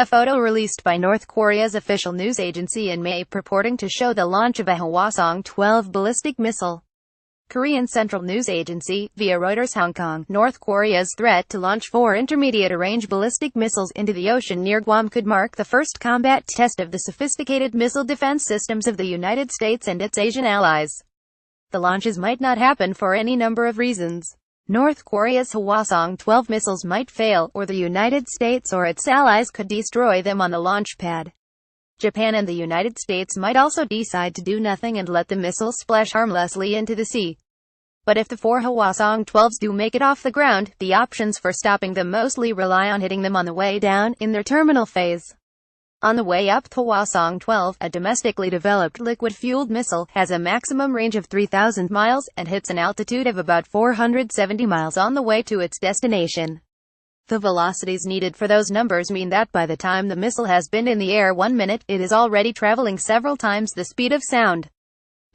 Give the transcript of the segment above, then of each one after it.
A photo released by North Korea's official news agency in May purporting to show the launch of a Hwasong-12 ballistic missile. Korean Central News Agency, via Reuters. Hong Kong, North Korea's threat to launch 4 intermediate-range ballistic missiles into the ocean near Guam could mark the first combat test of the sophisticated missile defense systems of the United States and its Asian allies. The launches might not happen for any number of reasons. North Korea's Hwasong-12 missiles might fail, or the United States or its allies could destroy them on the launch pad. Japan and the United States might also decide to do nothing and let the missiles splash harmlessly into the sea. But if the 4 Hwasong-12s do make it off the ground, the options for stopping them mostly rely on hitting them on the way down, in their terminal phase. On the way up, Hwasong-12, a domestically developed liquid-fueled missile, has a maximum range of 3,000 miles, and hits an altitude of about 470 miles on the way to its destination. The velocities needed for those numbers mean that by the time the missile has been in the air 1 minute, it is already traveling several times the speed of sound.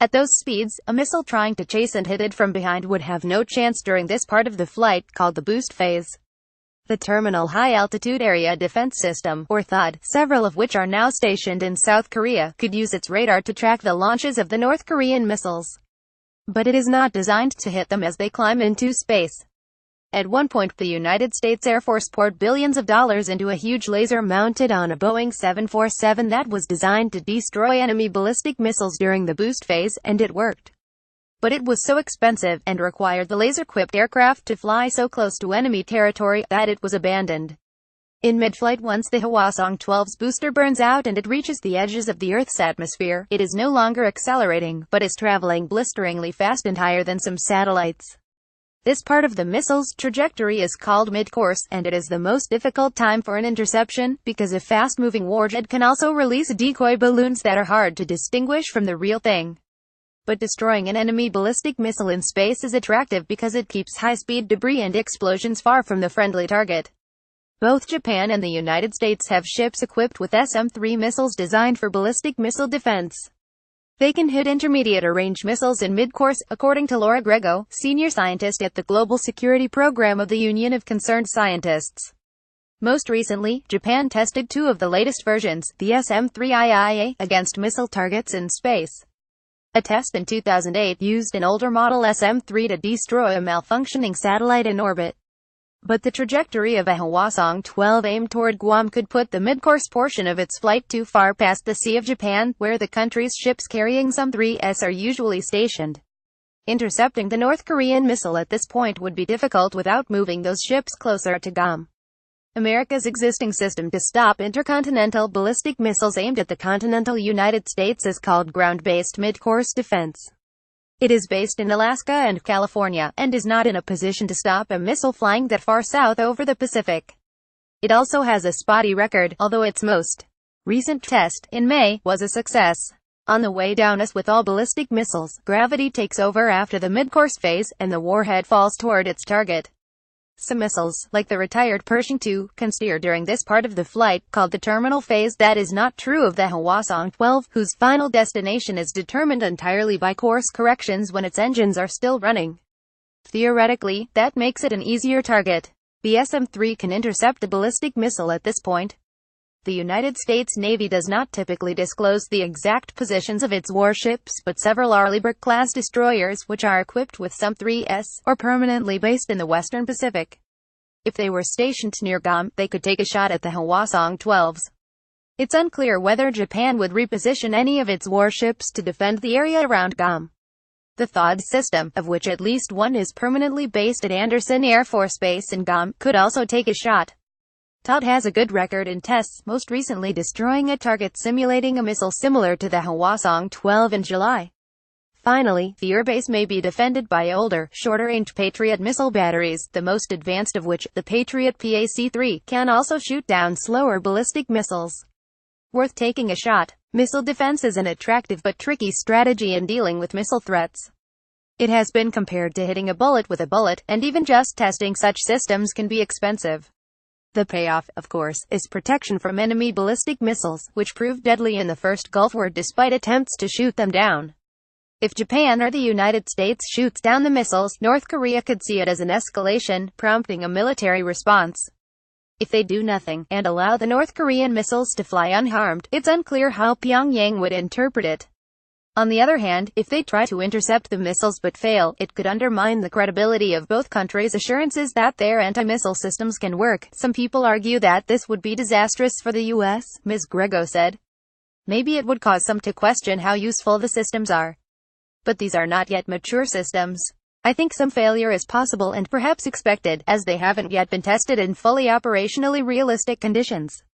At those speeds, a missile trying to chase and hit it from behind would have no chance during this part of the flight, called the boost phase. The Terminal High Altitude Area Defense System, or THAAD, several of which are now stationed in South Korea, could use its radar to track the launches of the North Korean missiles. But it is not designed to hit them as they climb into space. At one point, the United States Air Force poured billions of dollars into a huge laser mounted on a Boeing 747 that was designed to destroy enemy ballistic missiles during the boost phase, and it worked. But it was so expensive, and required the laser-equipped aircraft to fly so close to enemy territory, that it was abandoned. In mid-flight, once the Hwasong-12's booster burns out and it reaches the edges of the Earth's atmosphere, it is no longer accelerating, but is traveling blisteringly fast and higher than some satellites. This part of the missile's trajectory is called mid-course, and it is the most difficult time for an interception, because a fast-moving warhead can also release decoy balloons that are hard to distinguish from the real thing. But destroying an enemy ballistic missile in space is attractive because it keeps high-speed debris and explosions far from the friendly target. Both Japan and the United States have ships equipped with SM-3 missiles designed for ballistic missile defense. They can hit intermediate-range missiles in mid-course, according to Laura Grego, senior scientist at the Global Security Program of the Union of Concerned Scientists. Most recently, Japan tested 2 of the latest versions, the SM-3IA, against missile targets in space. A test in 2008 used an older model SM-3 to destroy a malfunctioning satellite in orbit. But the trajectory of a Hwasong-12 aimed toward Guam could put the mid-course portion of its flight too far past the Sea of Japan, where the country's ships carrying SM-3s are usually stationed. Intercepting the North Korean missile at this point would be difficult without moving those ships closer to Guam. America's existing system to stop intercontinental ballistic missiles aimed at the continental United States is called ground-based mid-course defense. It is based in Alaska and California, and is not in a position to stop a missile flying that far south over the Pacific. It also has a spotty record, although its most recent test, in May, was a success. On the way down, as with all ballistic missiles, gravity takes over after the mid-course phase, and the warhead falls toward its target. Some missiles, like the retired Pershing II, can steer during this part of the flight, called the terminal phase. That is not true of the Hwasong-12, whose final destination is determined entirely by course corrections when its engines are still running. Theoretically, that makes it an easier target. The SM-3 can intercept the ballistic missile at this point. The United States Navy does not typically disclose the exact positions of its warships, but several Arleigh-Burke-class destroyers, which are equipped with SM-3s, are permanently based in the Western Pacific. If they were stationed near Guam, they could take a shot at the Hwasong-12s. It's unclear whether Japan would reposition any of its warships to defend the area around Guam. The THAAD system, of which at least one is permanently based at Andersen Air Force Base in Guam, could also take a shot. THAAD has a good record in tests, most recently destroying a target simulating a missile similar to the Hwasong-12 in July. Finally, the airbase may be defended by older, shorter-range Patriot missile batteries, the most advanced of which, the Patriot PAC-3, can also shoot down slower ballistic missiles. Worth taking a shot. Missile defense is an attractive but tricky strategy in dealing with missile threats. It has been compared to hitting a bullet with a bullet, and even just testing such systems can be expensive. The payoff, of course, is protection from enemy ballistic missiles, which proved deadly in the first Gulf War despite attempts to shoot them down. If Japan or the United States shoots down the missiles, North Korea could see it as an escalation, prompting a military response. If they do nothing, and allow the North Korean missiles to fly unharmed, it's unclear how Pyongyang would interpret it. On the other hand, if they try to intercept the missiles but fail, it could undermine the credibility of both countries' assurances that their anti-missile systems can work. Some people argue that this would be disastrous for the U.S., Ms. Grego said. Maybe it would cause some to question how useful the systems are. But these are not yet mature systems. I think some failure is possible and perhaps expected, as they haven't yet been tested in fully operationally realistic conditions.